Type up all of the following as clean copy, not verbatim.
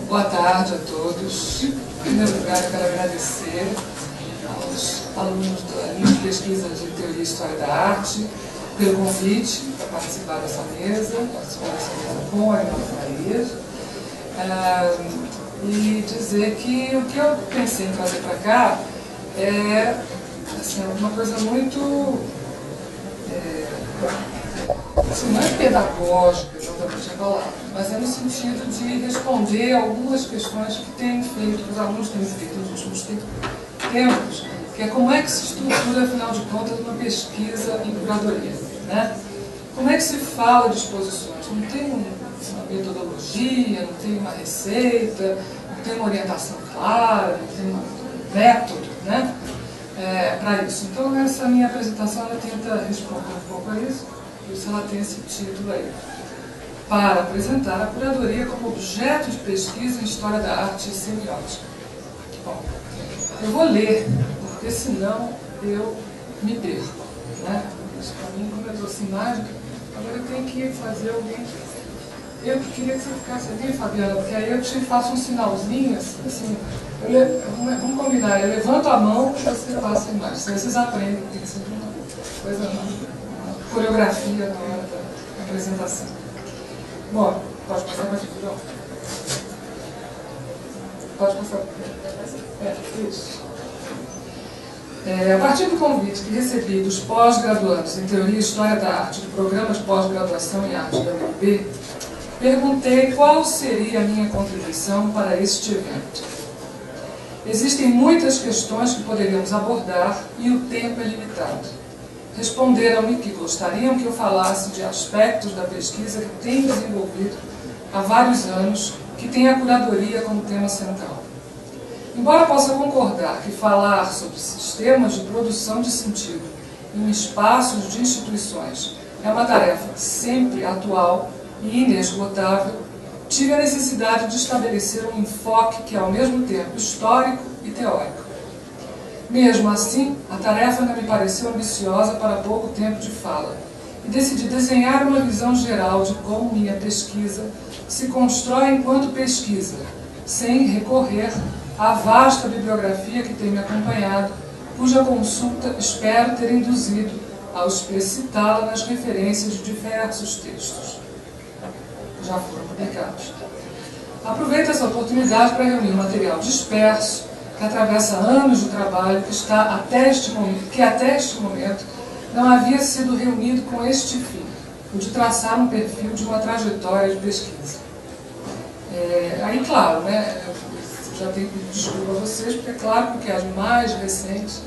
Boa tarde a todos. Em primeiro lugar, eu quero agradecer aos alunos da linha de pesquisa de Teoria e História da Arte pelo convite para participar dessa mesa com a Irmã Maria. E dizer que o que eu pensei em trazer para cá é assim, uma coisa muito... não é pedagógica, exatamente a palavra, mas é no sentido de responder algumas questões que os alunos têm feito nos últimos tempos, que é como é que se estrutura, afinal de contas, uma pesquisa em curadoria, né? Como é que se fala de exposições? Não tem uma metodologia, não tem uma receita, não tem uma orientação clara, não tem um método, né? Para isso. Então, essa minha apresentação ela tenta responder um pouco a isso. Por isso ela tem esse título aí, para apresentar a curadoria como objeto de pesquisa em História da Arte e Semiótica. Bom, eu vou ler, porque senão eu me perco, né? Isso para mim, como eu trouxe imagem, agora eu tenho que fazer alguém... Eu queria que você ficasse ali, Fabiana, porque aí eu te faço um sinalzinho, assim, vamos combinar, eu levanto a mão e você passa a imagem, senão vocês aprendem, tem que ser uma coisa coreografia na hora da apresentação. Bom, pode passar para aqui, não? Pode passar. Isso. A partir do convite que recebi dos pós-graduandos em Teoria e História da Arte, do programa de pós-graduação em Arte da UNB, perguntei qual seria a minha contribuição para este evento. Existem muitas questões que poderíamos abordar e o tempo é limitado. Responderam-me que gostariam que eu falasse de aspectos da pesquisa que tenho desenvolvido há vários anos, que tem a curadoria como tema central. Embora possa concordar que falar sobre sistemas de produção de sentido em espaços de instituições é uma tarefa sempre atual e inesgotável, tive a necessidade de estabelecer um enfoque que é ao mesmo tempo histórico e teórico. Mesmo assim, a tarefa ainda me pareceu ambiciosa para pouco tempo de fala, e decidi desenhar uma visão geral de como minha pesquisa se constrói enquanto pesquisa, sem recorrer à vasta bibliografia que tem me acompanhado, cuja consulta espero ter induzido ao explicitá-la nas referências de diversos textos que já foram publicados. Aproveito essa oportunidade para reunir um material disperso que atravessa anos de trabalho que até este momento não havia sido reunido com este fim, o de traçar um perfil de uma trajetória de pesquisa. Aí, claro, né, eu já tenho que pedir desculpa a vocês, porque é claro que as mais recentes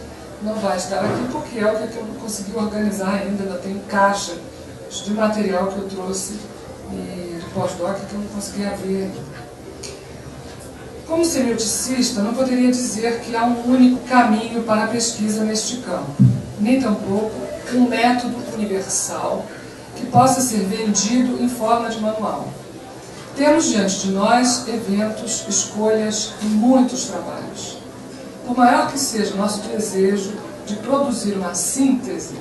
não vai estar aqui, porque é o que eu não consegui organizar ainda tem caixa de material que eu trouxe e de pós-doc que eu não consegui abrir ainda. Como semioticista, não poderia dizer que há um único caminho para a pesquisa neste campo, nem tampouco um método universal que possa ser vendido em forma de manual. Temos diante de nós eventos, escolhas e muitos trabalhos. Por maior que seja o nosso desejo de produzir uma síntese,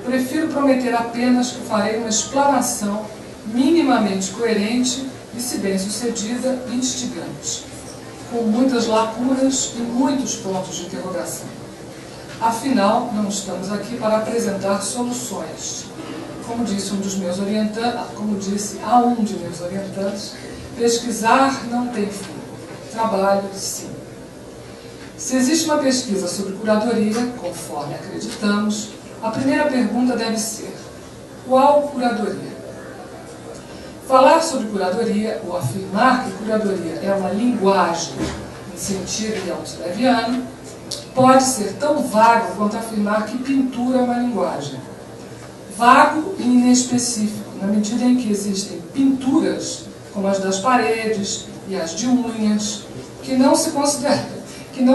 prefiro prometer apenas que farei uma explanação minimamente coerente e, se bem sucedida, instigante, com muitas lacunas e muitos pontos de interrogação. Afinal, não estamos aqui para apresentar soluções. Como disse a um de meus orientantes, pesquisar não tem fim, trabalho sim. Se existe uma pesquisa sobre curadoria, conforme acreditamos, a primeira pergunta deve ser: qual curadoria? Falar sobre curadoria, ou afirmar que curadoria é uma linguagem, em sentido leviano, pode ser tão vago quanto afirmar que pintura é uma linguagem. Vago e inespecífico, na medida em que existem pinturas, como as das paredes e as de unhas, que não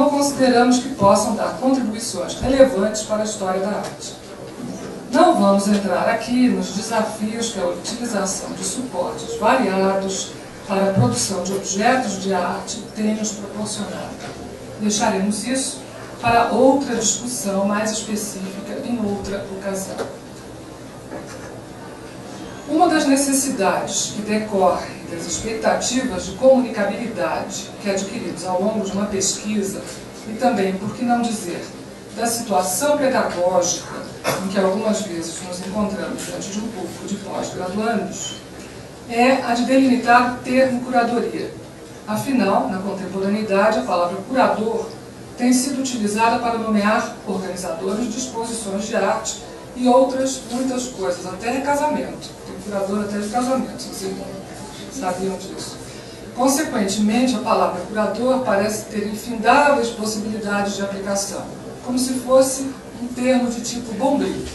consideramos que possam dar contribuições relevantes para a história da arte. Não vamos entrar aqui nos desafios que a utilização de suportes variados para a produção de objetos de arte tem nos proporcionado. Deixaremos isso para outra discussão mais específica em outra ocasião. Uma das necessidades que decorre das expectativas de comunicabilidade que adquiridos ao longo de uma pesquisa e também, por que não dizer, da situação pedagógica em que algumas vezes nos encontramos diante de um público de pós-graduandos, é a de delimitar o termo curadoria. Afinal, na contemporaneidade, a palavra curador tem sido utilizada para nomear organizadores de exposições de arte e outras muitas coisas, até casamento. Tem curador até de casamento, vocês sabiam disso. Consequentemente, a palavra curador parece ter infindáveis possibilidades de aplicação, como se fosse um termo de tipo bombeiro.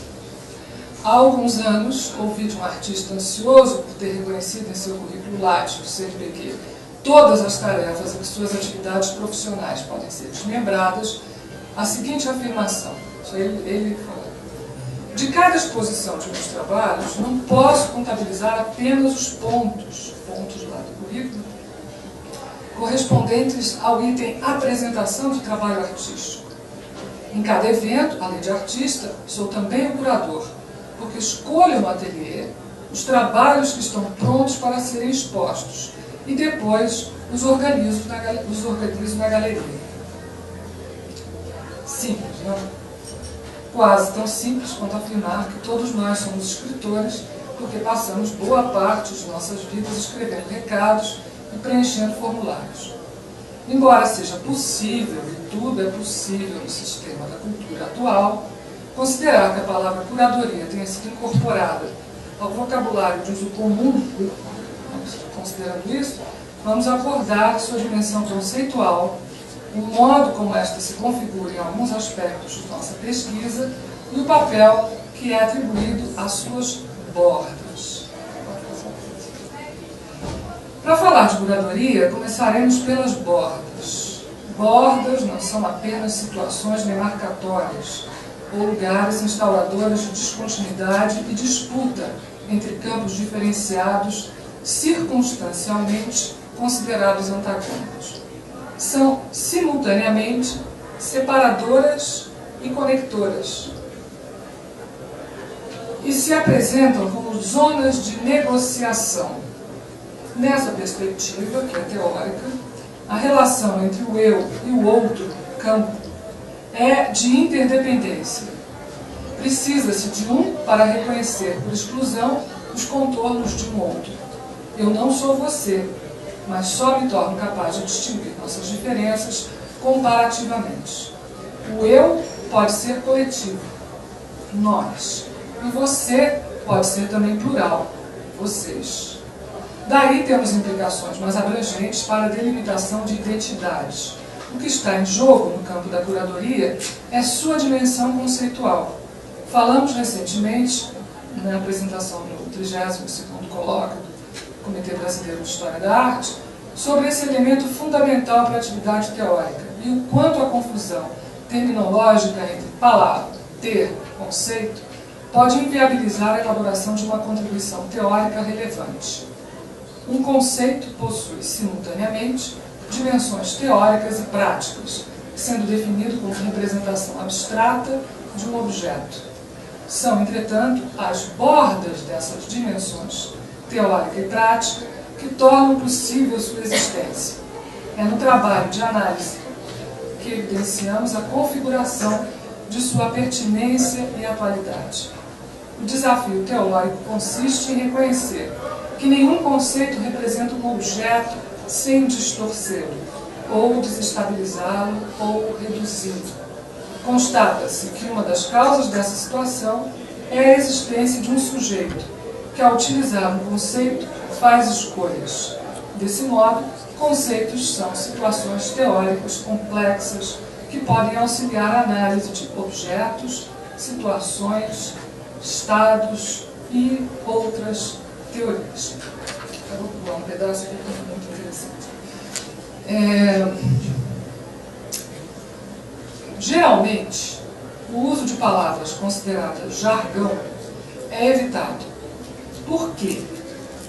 Há alguns anos, ouvi de um artista ansioso por ter reconhecido em seu currículo Lattes do CNPq todas as tarefas em que suas atividades profissionais podem ser desmembradas, a seguinte afirmação, isso ele falou: de cada exposição de meus trabalhos, não posso contabilizar apenas os pontos lá do currículo, correspondentes ao item apresentação de trabalho artístico. Em cada evento, além de artista, sou também o curador, porque escolho no ateliê os trabalhos que estão prontos para serem expostos e depois os organizo na galeria. Simples, não? Quase tão simples quanto afirmar que todos nós somos escritores porque passamos boa parte de nossas vidas escrevendo recados e preenchendo formulários. Embora seja possível, e tudo é possível no sistema da cultura atual, considerar que a palavra curadoria tenha sido incorporada ao vocabulário de uso comum, considerando isso, vamos abordar sua dimensão conceitual, o modo como esta se configura em alguns aspectos de nossa pesquisa e o papel que é atribuído às suas bordas. Para falar de curadoria, começaremos pelas bordas. Bordas não são apenas situações demarcatórias ou lugares instauradores de descontinuidade e disputa entre campos diferenciados, circunstancialmente considerados antagônicos. São, simultaneamente, separadoras e conectoras. E se apresentam como zonas de negociação. Nessa perspectiva, que é teórica, a relação entre o eu e o outro campo é de interdependência. Precisa-se de um para reconhecer por exclusão os contornos de um outro. Eu não sou você, mas só me torno capaz de distinguir nossas diferenças comparativamente. O eu pode ser coletivo, nós, e você pode ser também plural, vocês. Daí temos implicações mais abrangentes para a delimitação de identidades. O que está em jogo no campo da curadoria é sua dimensão conceitual. Falamos recentemente, na apresentação do 32º colóquio do Comitê Brasileiro de História da Arte, sobre esse elemento fundamental para a atividade teórica e o quanto a confusão terminológica entre palavra, termo, conceito, pode inviabilizar a elaboração de uma contribuição teórica relevante. Um conceito possui, simultaneamente, dimensões teóricas e práticas, sendo definido como representação abstrata de um objeto. São, entretanto, as bordas dessas dimensões, teórica e prática, que tornam possível sua existência. É no trabalho de análise que evidenciamos a configuração de sua pertinência e atualidade. O desafio teórico consiste em reconhecer que nenhum conceito representa um objeto sem distorcê-lo, ou desestabilizá-lo, ou reduzi-lo. Constata-se que uma das causas dessa situação é a existência de um sujeito, que ao utilizar um conceito faz escolhas. Desse modo, conceitos são situações teóricas complexas que podem auxiliar a análise de objetos, situações, estados e outras teorias. Eu vou pular um pedaço aqui que é muito interessante. Geralmente, o uso de palavras consideradas jargão é evitado. Por quê?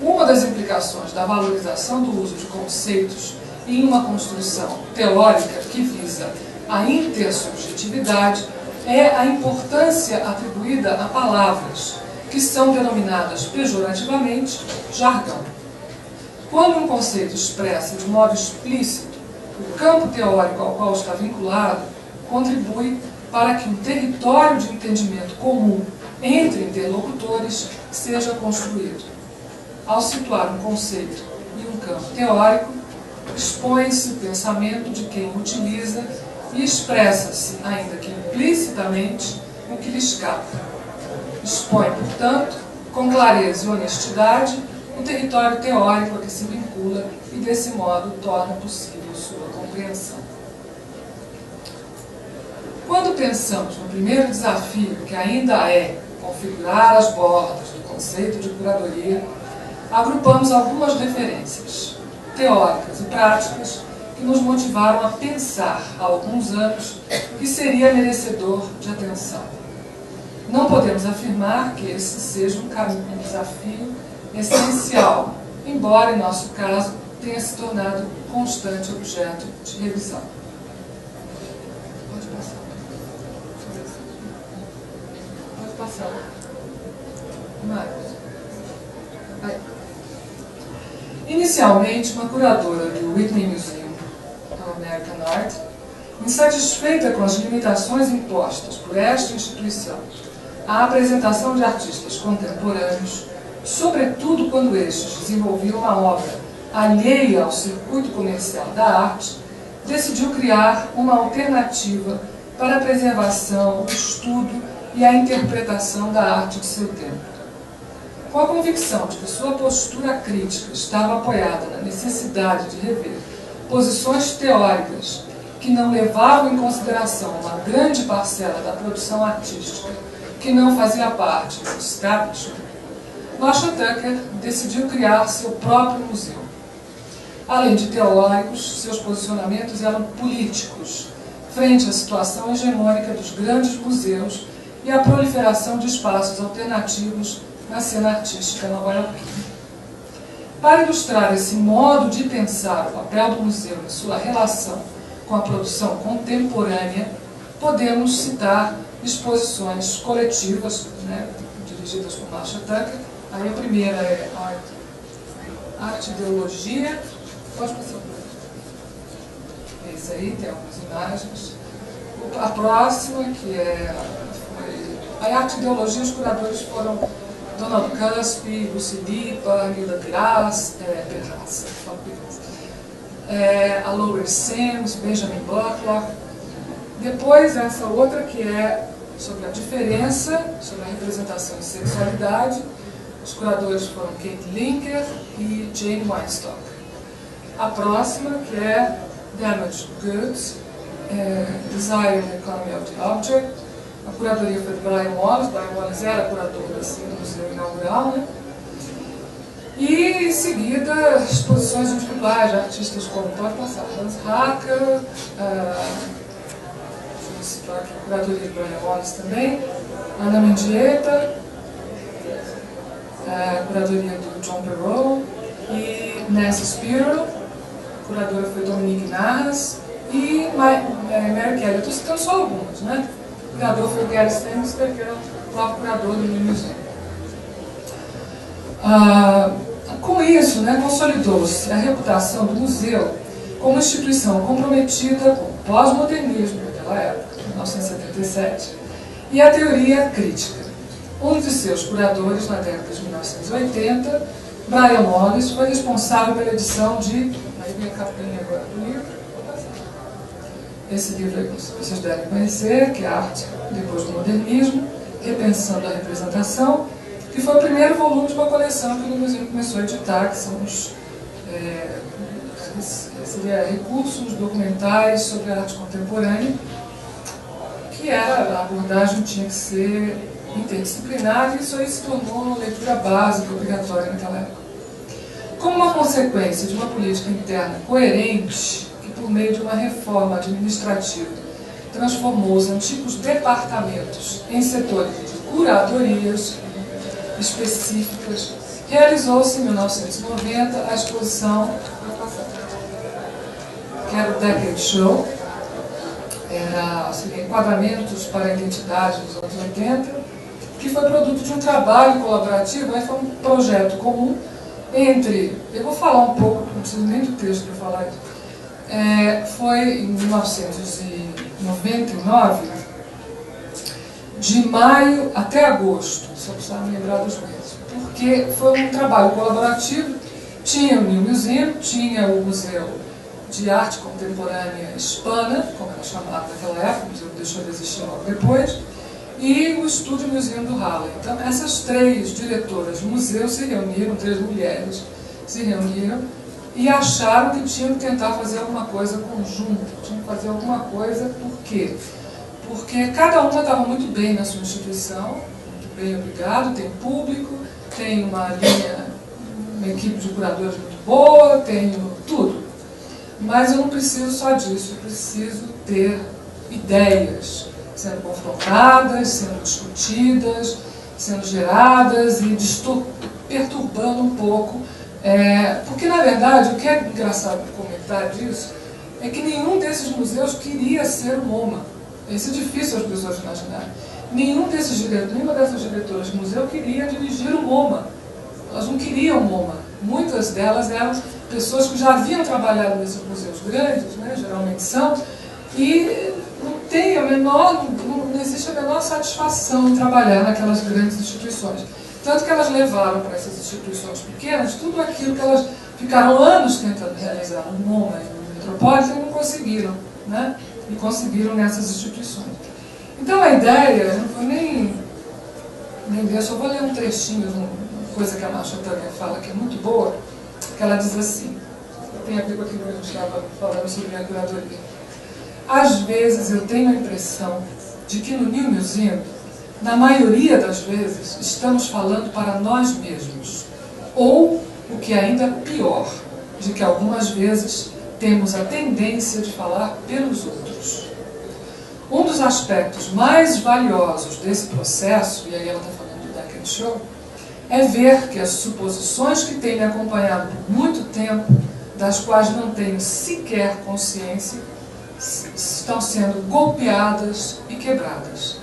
Uma das implicações da valorização do uso de conceitos em uma construção teórica que visa a intersubjetividade é a importância atribuída a palavras, que são denominadas pejorativamente jargão. Quando um conceito expressa de modo explícito o campo teórico ao qual está vinculado, contribui para que um território de entendimento comum entre interlocutores seja construído. Ao situar um conceito em um campo teórico, expõe-se o pensamento de quem o utiliza e expressa-se, ainda que implicitamente, o que lhe escapa. Expõe, portanto, com clareza e honestidade, o território teórico a que se vincula e, desse modo, torna possível sua compreensão. Quando pensamos no primeiro desafio, que ainda é configurar as bordas do conceito de curadoria, agrupamos algumas referências teóricas e práticas que nos motivaram a pensar há alguns anos que seria merecedor de atenção. Não podemos afirmar que esse seja um desafio essencial, embora, em nosso caso, tenha se tornado constante objeto de revisão. Pode passar. Pode passar. Mais. Aí. Inicialmente, uma curadora do Whitney Museum of American Art, insatisfeita com as limitações impostas por esta instituição à apresentação de artistas contemporâneos, sobretudo quando estes desenvolviam uma obra alheia ao circuito comercial da arte, decidiu criar uma alternativa para a preservação, o estudo e a interpretação da arte de seu tempo. Com a convicção de que sua postura crítica estava apoiada na necessidade de rever posições teóricas que não levavam em consideração uma grande parcela da produção artística que não fazia parte do establishment, Masha Tucker decidiu criar seu próprio museu. Além de teóricos, seus posicionamentos eram políticos, frente à situação hegemônica dos grandes museus e à proliferação de espaços alternativos na cena artística nova-iorquina. Para ilustrar esse modo de pensar o papel do museu em sua relação com a produção contemporânea, podemos citar exposições coletivas, dirigidas por Masha Tucker. Aí a primeira é Arte e Ideologia. Pode passar. Esse aí tem algumas imagens. A próxima, que foi a Arte e Ideologia, os curadores foram Donald Cuspe, Lucy Lipa, Nilda Perras, a Lower Sims, Benjamin Butler. Depois, essa outra que é sobre a diferença, sobre a representação e sexualidade. Os curadores foram Kate Linker e Jane Weinstock. A próxima, que é Damaged Goods, Desire and Economy of the Object. A curadoria foi de Brian Wallace. Brian Wallace era curador do museu inaugural, E, em seguida, exposições individuais de artistas como, pode passar, Hans Hacker, deixa eu citar aqui, a curadoria de Brian Wallace também, Ana Mendieta, a curadoria do John Perrault, e Nancy Spiro, a curadora foi Dominique Narras, e Mary Kelly. Eu estou citando só algumas, O curador foi o Gary Stanster, que era o próprio curador do museu. Com isso, consolidou-se a reputação do museu como instituição comprometida com o pós-modernismo daquela época, 1977, e a teoria crítica. Um de seus curadores, na década de 1980, Brian Wallace, foi responsável pela edição de... Aí vem a capinha agora do livro. Esse livro aí vocês devem conhecer, que é Arte depois do Modernismo, Repensando a Representação, que foi o primeiro volume de uma coleção que o museu começou a editar, que são seria recursos documentais sobre a arte contemporânea, que a abordagem tinha que ser interdisciplinar, e isso aí se tornou uma leitura básica, obrigatória naquela época. Como uma consequência de uma política interna coerente, que por meio de uma reforma administrativa transformou os antigos departamentos em setores de curadorias específicas, realizou-se em 1990 a exposição que era o Decade Show, seria enquadramentos para a identidade dos anos 80, que foi produto de um trabalho colaborativo, aí foi um projeto comum entre, eu vou falar um pouco, não preciso nem do texto para falar isso, foi em 1999, de maio até agosto, se eu precisar me lembrar dos meses, porque foi um trabalho colaborativo. Tinha o New Museum, tinha o Museu de Arte Contemporânea Hispana, como era chamado naquela época, o museu deixou de existir logo depois, e o Estúdio Museum do Harlem. Então, essas três diretoras do museu se reuniram, três mulheres se reuniram e acharam que tinham que tentar fazer alguma coisa conjunta, tinham que fazer alguma coisa. Por quê? Porque cada uma estava muito bem na sua instituição, muito bem, obrigado, tem público, tem uma linha, uma equipe de curadores muito boa, tenho tudo. Mas eu não preciso só disso, eu preciso ter ideias sendo confrontadas, sendo discutidas, sendo geradas e perturbando um pouco. Porque, na verdade, o que é engraçado comentar disso é que nenhum desses museus queria ser o MoMA. Isso é difícil as pessoas imaginarem. Nenhuma dessas diretoras de museu queria dirigir o MoMA. Elas não queriam o MoMA. Muitas delas eram pessoas que já haviam trabalhado nesses museus grandes, né, geralmente são, e não existe a menor satisfação em trabalhar naquelas grandes instituições. Tanto que elas levaram para essas instituições pequenas tudo aquilo que elas ficaram anos tentando realizar no MoMA e no Metropolitan e não conseguiram, né? E conseguiram nessas instituições. Então a ideia, eu não vou nem ler, só vou ler um trechinho, uma coisa que a Marcia Tânia fala que é muito boa, que ela diz assim, tem a ver com aquilo que a gente estava falando sobre a curadoria. Às vezes eu tenho a impressão de que no New Museum, na maioria das vezes, estamos falando para nós mesmos. Ou, o que é ainda pior, de que algumas vezes temos a tendência de falar pelos outros. Um dos aspectos mais valiosos desse processo, e aí ela está falando do Deck and Show, é ver que as suposições que têm me acompanhado por muito tempo, das quais não tenho sequer consciência, estão sendo golpeadas e quebradas.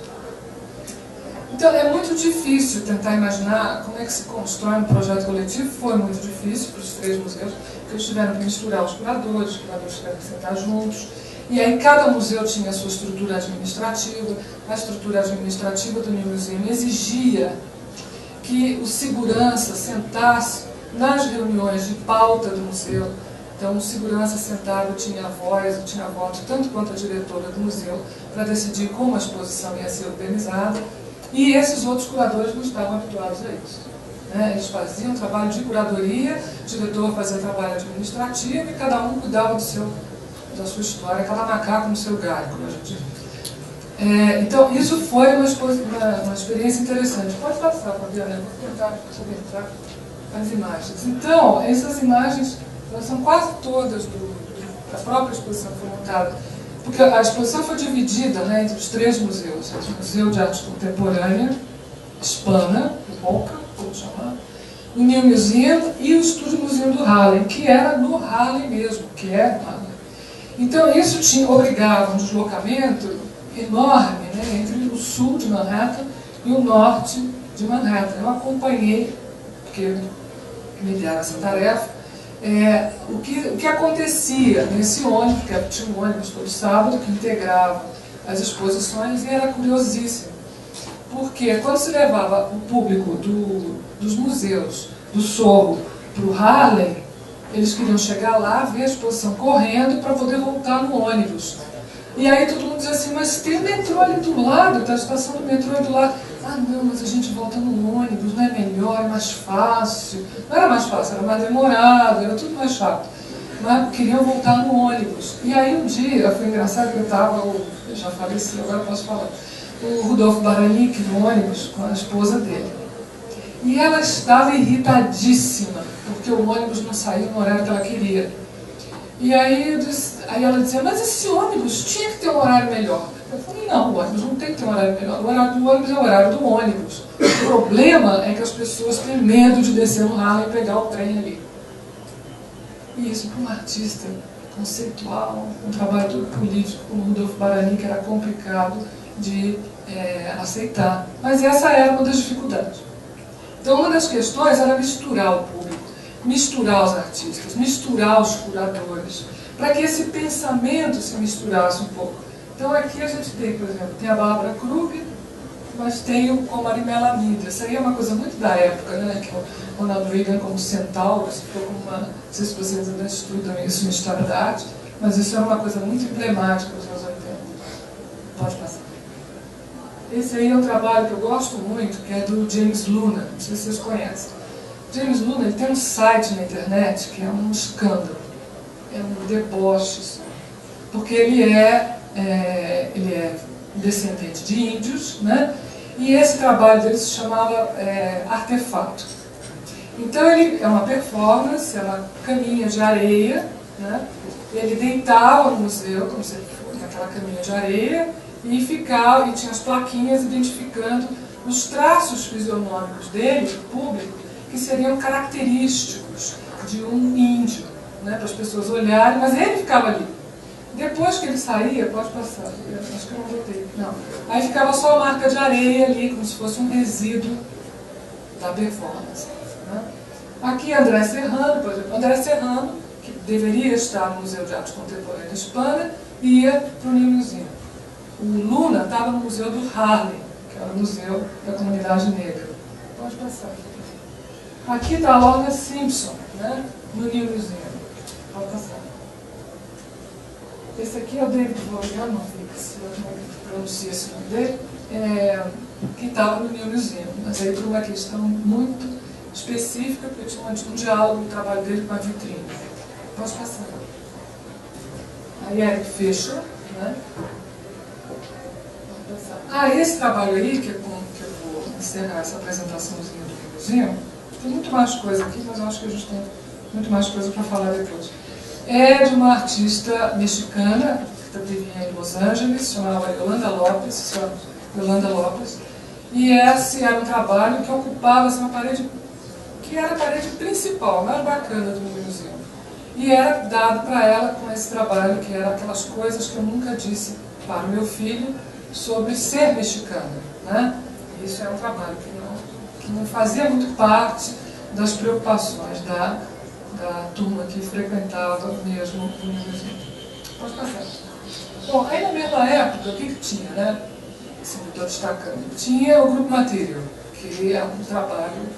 Então é muito difícil tentar imaginar como é que se constrói um projeto coletivo. Foi muito difícil para os três museus, porque eles tiveram que misturar os curadores tiveram que sentar juntos, e aí cada museu tinha a sua estrutura administrativa. A estrutura administrativa do New Museum exigia que o segurança sentasse nas reuniões de pauta do museu. Então, o segurança sentado tinha voz, tinha voto, tanto quanto a diretora do museu, para decidir como a exposição ia ser organizada. E esses outros curadores não estavam habituados a isso, né? Eles faziam trabalho de curadoria, o diretor fazia trabalho administrativo e cada um cuidava da sua história, cada macaco no seu galho, como a gente diz. Então, isso foi uma experiência interessante. Pode passar, Fabiana, eu vou tentar comentar as imagens. Então, essas imagens, elas são quase todas da própria exposição que foi montada, porque a exposição foi dividida, né, entre os três museus: o Museu de Arte Contemporânea Hispana, o MoCA, vamos chamar, o New Museum e o Estúdio Museum do Harlem, que era no Harlem mesmo, que é no Harlem. Então isso obrigava um deslocamento enorme, né, entre o sul de Manhattan e o norte de Manhattan. Eu acompanhei, porque me deram essa tarefa, o que acontecia nesse ônibus, que tinha um ônibus todo sábado que integrava as exposições, e era curiosíssimo, porque quando se levava o público dos museus do Sorro para o Harlem, eles queriam chegar lá, ver a exposição correndo para poder voltar no ônibus. E aí todo mundo dizia assim, mas tem o metrô ali do lado, a estação do metrô ali do lado. Ah não, mas a gente volta no ônibus, não é melhor, é mais fácil. Não era mais fácil, era mais demorado, era tudo mais chato. Mas queriam voltar no ônibus. E aí um dia, foi engraçado que eu já faleci, agora eu posso falar, o Rudolf Baranik no ônibus com a esposa dele. E ela estava irritadíssima, porque o ônibus não saiu no horário que ela queria. E aí ela dizia, mas esse ônibus tinha que ter um horário melhor. Eu falei, não, o ônibus não tem que ter um horário melhor. O horário do ônibus é o horário do ônibus. O problema é que as pessoas têm medo de descer no Harlem e pegar o trem ali. E isso para um artista conceitual, um trabalho político como Rudolf Baranik, era complicado de aceitar. Mas essa era uma das dificuldades. Então, uma das questões era misturar o público, misturar os artistas, misturar os curadores, para que esse pensamento se misturasse um pouco. Então, aqui a gente tem, por exemplo, tem a Bárbara Kruger, mas tem o Marimela Mitra. Isso aí é uma coisa muito da época, né? Que o Ronald Reagan, como centauro, ficou como uma... Não sei se vocês ainda estudam isso em História da Arte, mas isso é uma coisa muito emblemática dos anos 80. Pode passar. Esse aí é um trabalho que eu gosto muito, que é do James Luna, não sei se vocês conhecem. James Luna, ele tem um site na internet que é um escândalo, é um deboche, porque ele é descendente de índios, né? E esse trabalho dele se chamava Artefato. Então ele é uma performance, é uma caminha de areia, né? Ele deitava no museu, como se ele fosse naquela caminha de areia, e ficava, e tinha as plaquinhas identificando os traços fisionômicos dele, do público, que seriam característicos de um índio, né? Para as pessoas olharem, mas ele ficava ali. Depois que ele saía, pode passar, acho que eu não botei, não. Aí ficava só a marca de areia ali, como se fosse um resíduo da performance. Né? Aqui André Serrano, por exemplo, André Serrano, que deveria estar no Museu de Arte Contemporânea da Espanha, ia para o Nilzinho. O Luna estava no Museu do Harlem, que era o Museu da Comunidade Negra. Pode passar. Aqui está a Lorna Simpson, né? No Nilzinho. Pode passar. Esse aqui é o David Vaughan, não sei se eu pronunciei esse nome dele, que estava no New Museum, mas aí por uma questão muito específica, porque tinha um diálogo no trabalho dele com a vitrine. Posso passar? Aí Eric Fischer, né? Esse trabalho aí, que eu vou encerrar essa apresentaçãozinha do New Museum, tem muito mais coisa aqui, mas eu acho que a gente tem muito mais coisa para falar depois. É de uma artista mexicana, que vivia em Los Angeles, chamava Yolanda Lopes, e esse era um trabalho que ocupava uma parede, que era a parede principal, mais bacana do museu. E era dado para ela com esse trabalho, que era aquelas coisas que eu nunca disse para o meu filho sobre ser mexicana. Né? Isso é um trabalho que não fazia muito parte das preocupações da turma que frequentava mesmo o museu. Pode passar. Bom, aí na mesma época, o que tinha, né? Assim, eu estou destacando. Tinha o Grupo Material, que é um trabalho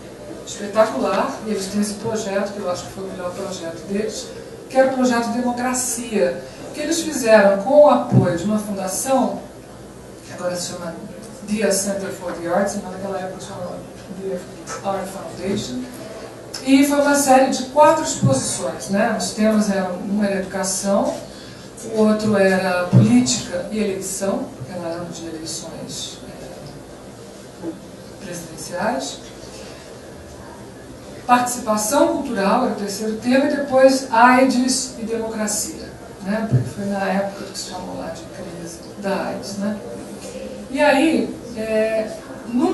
espetacular, e eles têm esse projeto, que eu acho que foi o melhor projeto deles, que era o projeto Democracia, que eles fizeram com o apoio de uma fundação, que agora se chama Diaz Center for the Arts, mas naquela época se chamava Diaz Art Foundation. E foi uma série de 4 exposições, né? Os temas eram, um era educação, o outro era política e eleição, que era ano de eleições presidenciais. Participação cultural era o terceiro tema, e depois AIDS e democracia, né? Porque foi na época que se chamou lá de crise da AIDS, né? E aí, num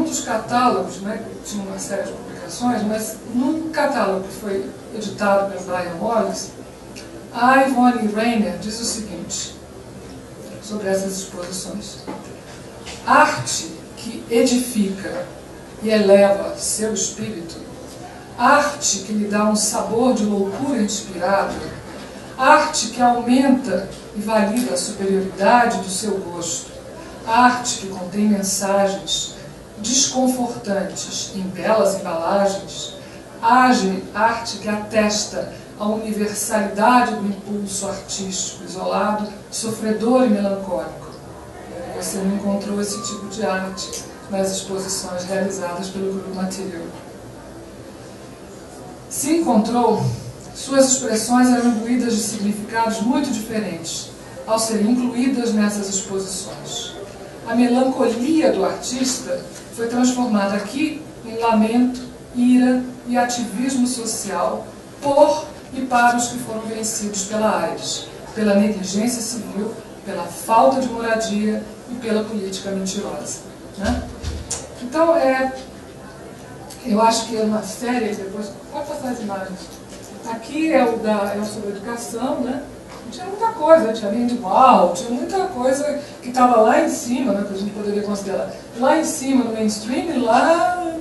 dos catálogos, né, tinha uma série de publicações, mas num catálogo que foi editado pelo Brian Wallace, a Yvonne Rainer diz o seguinte sobre essas exposições: arte que edifica e eleva seu espírito, arte que lhe dá um sabor de loucura inspirada, arte que aumenta e valida a superioridade do seu gosto, arte que contém mensagens desconfortantes em belas embalagens, arte que atesta a universalidade do impulso artístico isolado, sofredor e melancólico. Você não encontrou esse tipo de arte nas exposições realizadas pelo Grupo Material. Se encontrou, suas expressões eram imbuídas de significados muito diferentes ao serem incluídas nessas exposições. A melancolia do artista foi transformada aqui em lamento, ira e ativismo social por e para os que foram vencidos pela AIDS, pela negligência civil, pela falta de moradia e pela política mentirosa. Né? Então, eu acho que é uma série, depois, pode passar as imagens. Aqui é o sobre educação, né? Tinha muita coisa, tinha Andy Warhol, tinha muita coisa que estava lá em cima, né, que a gente poderia considerar lá em cima no mainstream, e lá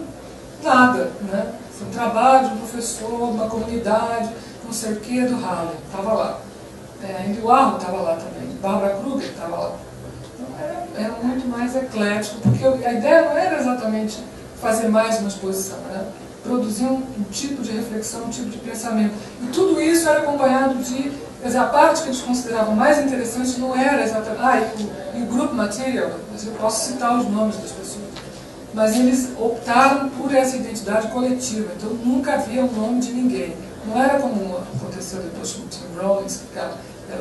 nada, né? Um trabalho de um professor, uma comunidade, não sei o que, do Harlem, estava lá. Andy Warhol estava lá também, Barbara Kruger estava lá. Então era muito mais eclético, porque a ideia não era exatamente fazer mais uma exposição, né? Produzir um tipo de reflexão, um tipo de pensamento. E tudo isso era acompanhado de... Quer dizer, a parte que eles consideravam mais interessante não era exatamente... e o group material, eu posso citar os nomes das pessoas. Mas eles optaram por essa identidade coletiva, então nunca havia o nome de ninguém. Não era como aconteceu depois com o Tim Rollins, que era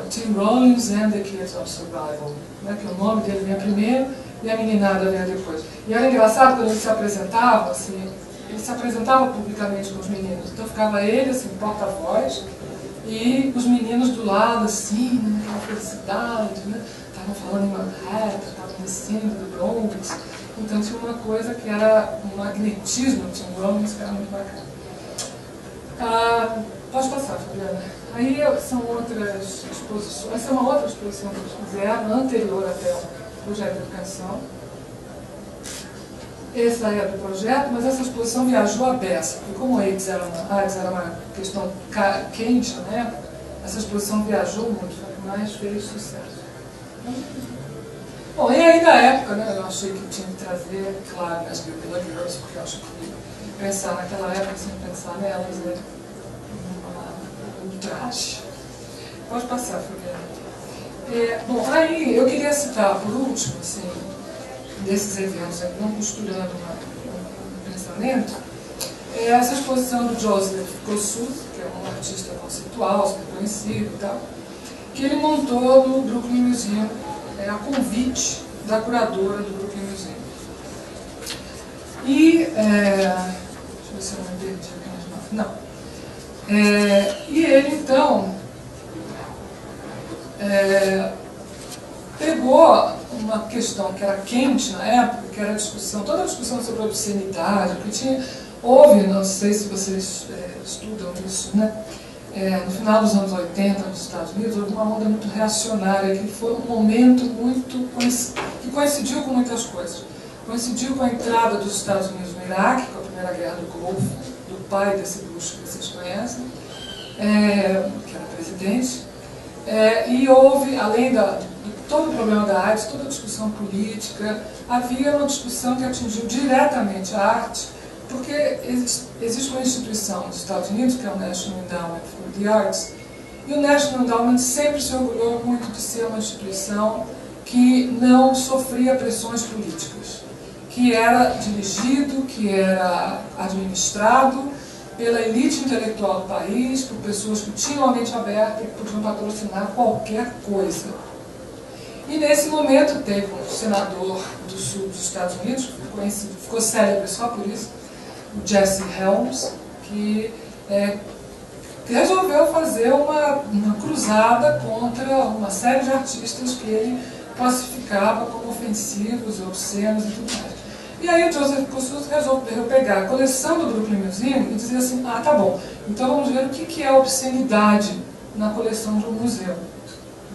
o Tim Rollins and the Kids of Survival, né, que o nome dele vinha primeiro e a meninada vinha depois. E era engraçado quando ele se apresentava, assim, ele se apresentava publicamente com os meninos, então ficava ele, assim, porta-voz, e os meninos do lado, assim, naquela felicidade, né, estavam falando em Manhattan, estavam descendo do Bronx. Então tinha uma coisa que era um magnetismo, tinha um Rollins que era muito bacana. Pode passar, Fabiana. Aí são outras exposições, essa é uma outra exposição que eles fizeram, anterior até ao projeto de educação. Essa é do projeto, mas essa exposição viajou à beça, porque como a AIDS era uma questão quente na época, essa exposição viajou muito, mas fez sucesso. Bom, e aí na época, né, eu achei que tinha que trazer, claro, as Guerrilla Girls, porque eu acho que pensar naquela época sem pensar nelas é um traje. Pode passar, Fabiana. Bom, aí eu queria citar por último, assim, desses eventos, não costurando um pensamento, essa exposição do Joseph Kossuth, que é um artista conceitual, super conhecido e tal, que ele montou no Brooklyn Museum, a convite da curadora do Brooklyn Museum. E, deixa eu ver se eu não perdi aqui nas notas. Não. E ele, então, pegou uma questão que era quente na época, que era a discussão, toda a discussão sobre a obscenidade, porque houve, não sei se vocês estudam isso, né? No final dos anos 80, nos Estados Unidos, houve uma onda muito reacionária, que foi um momento que coincidiu com muitas coisas. Coincidiu com a entrada dos Estados Unidos no Iraque, com a Primeira Guerra do Golfo, do pai desse Bush que vocês conhecem, que era presidente. E houve, além de todo o problema da AIDS, toda a discussão política, havia uma discussão que atingiu diretamente a arte, porque existe uma instituição nos Estados Unidos, que é o National Endowment for the Arts, e o National Endowment sempre se orgulhou muito de ser uma instituição que não sofria pressões políticas, que era dirigido, que era administrado pela elite intelectual do país, por pessoas que tinham a mente aberta e que podiam patrocinar qualquer coisa. E nesse momento teve um senador do sul dos Estados Unidos, conhecido, ficou célebre só por isso, o Jesse Helms, que resolveu fazer uma cruzada contra uma série de artistas que ele classificava como ofensivos, obscenos e tudo mais. E aí o Joseph Kossuth resolveu pegar a coleção do Brooklyn Museum e dizer assim, tá bom, então vamos ver o que é obscenidade na coleção de um museu.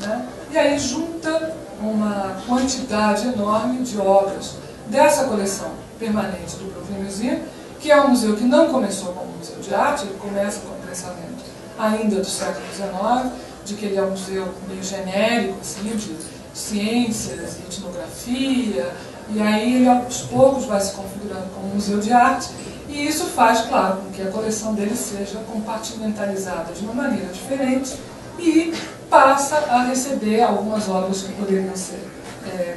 Né? E aí junta uma quantidade enorme de obras dessa coleção permanente do Brooklyn Museum, que é um museu que não começou como um museu de arte, ele começa com o pensamento ainda do século XIX, de que ele é um museu meio genérico, assim, de ciências e etnografia, e aí ele aos poucos vai se configurando como um museu de arte, e isso faz, claro, com que a coleção dele seja compartimentalizada de uma maneira diferente e passa a receber algumas obras que poderiam ser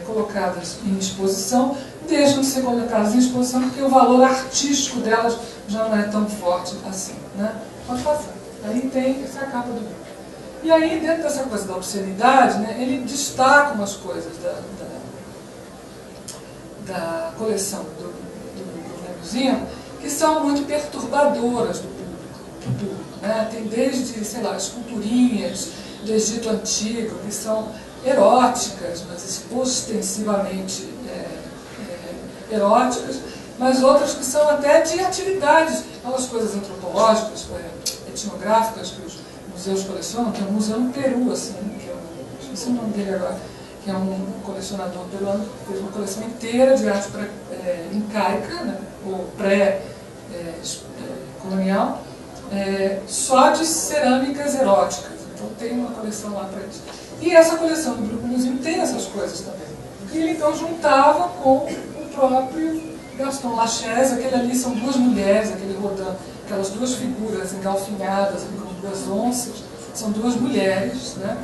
colocadas em exposição, deixam de ser colocadas em exposição porque o valor artístico delas já não é tão forte assim. Né? Pode passar. Aí tem essa capa do livro. E aí, dentro dessa coisa da obscenidade, né, ele destaca umas coisas da coleção do Museum que são muito perturbadoras do público. Né? Tem desde, sei lá, esculturinhas do Egito Antigo, que são eróticas, mas ostensivamente eróticas, mas outras que são até de atividades, aquelas coisas antropológicas, etnográficas que os museus colecionam, tem um museu no Peru, assim, que eu esqueci o nome dele agora, que é um colecionador peruano que fez uma coleção inteira de arte incaica, né, ou pré-colonial, só de cerâmicas eróticas. Então tem uma coleção lá para isso. E essa coleção do Grupo Museum tem essas coisas também. E ele então juntava com o próprio Gaston Lachaise. Aquele ali são duas mulheres, aquele Rodin, aquelas duas figuras engalfinhadas com duas onças, são duas mulheres, né?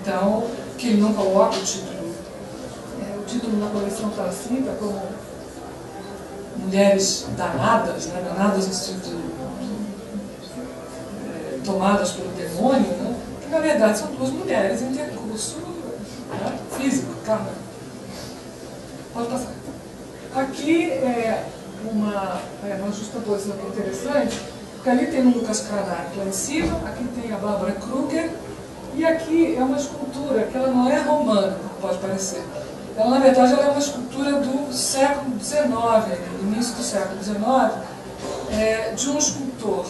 Então, que ele não coloca o título. O título na coleção está assim, está como Mulheres Danadas, né? Danadas no sentido de tomadas pelo demônio, né? Que na verdade são duas mulheres em intercurso, né? Físico, carnal. Pode passar. Aqui é uma justaposição que é interessante, porque ali tem o Lucas Cranach lá em cima, aqui tem a Bárbara Kruger, e aqui é uma escultura que ela não é romana, como pode parecer. Ela, na verdade, ela é uma escultura do século XIX, início do século XIX, de um escultor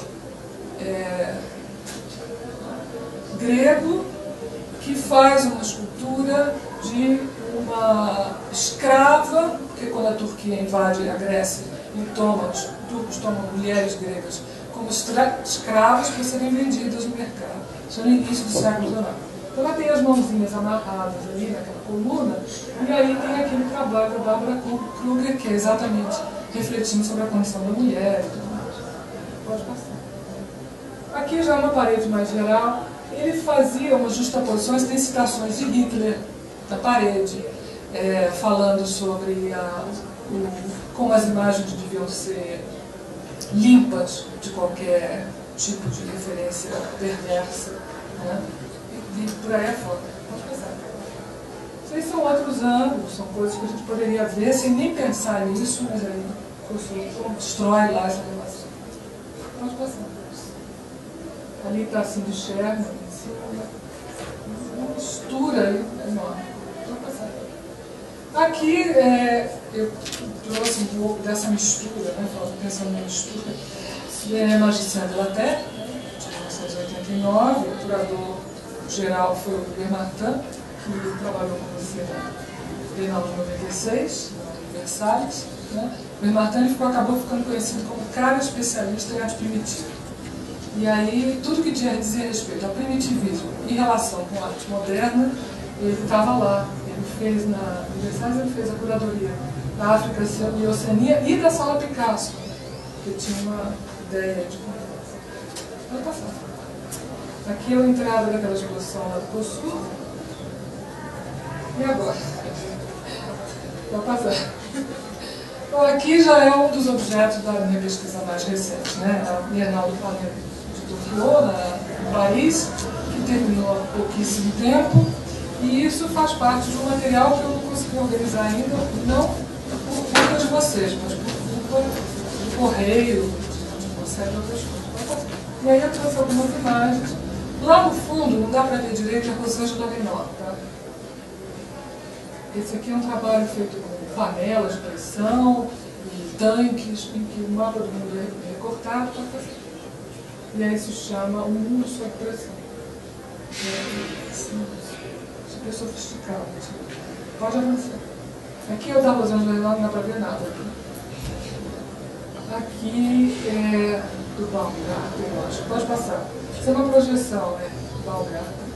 grego que faz uma escultura de uma escrava, porque quando a Turquia invade a Grécia e toma, os turcos tomam mulheres gregas como escravas para serem vendidas no mercado. Isso é no início do século XIX. Então ela tem as mãozinhas amarradas ali naquela coluna, e aí tem aquele trabalho da Bárbara Kruger, que é exatamente refletindo sobre a condição da mulher e tudo mais. Pode passar. Aqui já uma parede mais geral, ele fazia umas justaposições, tem citações de Hitler na parede, falando sobre como as imagens deviam ser limpas de qualquer tipo de referência perversa, né? E por aí afora. Pode passar. Isso aí são outros ângulos, são coisas que a gente poderia ver sem nem pensar nisso, mas aí o destrói lá essa relação. Pode passar. Ali está assim de Sherman, uma mistura aí enorme. Pode passar. Aqui eu trouxe um pouco dessa mistura, né, pensando na mistura. Magicien de la Terre, de 1989, o curador geral foi o Louis Martin, que trabalhou com você na Bienal de 96, na Versalhes. Né? O Louis Martin acabou ficando conhecido como cara especialista em arte primitiva. E aí, tudo que dizia respeito ao primitivismo em relação com a arte moderna, ele estava lá. Ele fez na Versalhes, ele fez a curadoria da África e Oceania e da Sala Picasso, que tinha uma ideia de conversa. Pode passar. Aqui é a entrada daquela exposição lá do Cossur. E agora? Pode passar. Bom, aqui já é um dos objetos da minha pesquisa mais recente, né? A Bienal do Planeta de Tokyo, em Paris, que terminou há pouquíssimo tempo. E isso faz parte de um material que eu não consegui organizar ainda, não por culpa de vocês, mas por culpa do correio, de uma série de outras coisas. E aí eu trouxe algumas imagens. Lá no fundo, não dá para ver direito, é Rosângela Renault, tá? Esse aqui é um trabalho feito com panelas de pressão e tanques, em que o mapa do mundo é recortado. E aí se chama O Mundo Sob Pressão. Super sofisticado. Pode avançar. Aqui é o da Rosângela Renault, não dá para ver nada. Aqui é do Baumgarten, eu acho. Pode passar. Isso é uma projeção, né? Baumgarten.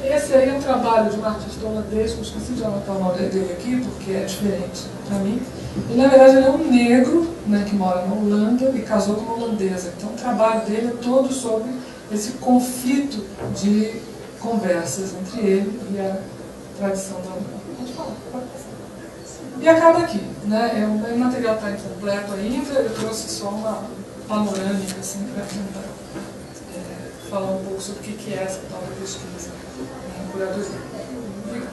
Esse aí é um trabalho de um artista holandês, que eu esqueci de anotar o nome dele aqui, porque é diferente para mim. E, na verdade, ele é um negro, né, que mora na Holanda e casou com uma holandesa. Então, o trabalho dele é todo sobre esse conflito de conversas entre ele e a tradição da Holanda. Pode falar, pode passar. E acaba aqui, né? O material está incompleto ainda, eu trouxe só uma panorâmica, assim, para tentar falar um pouco sobre o que é essa tal da pesquisa em curadoria. Obrigada.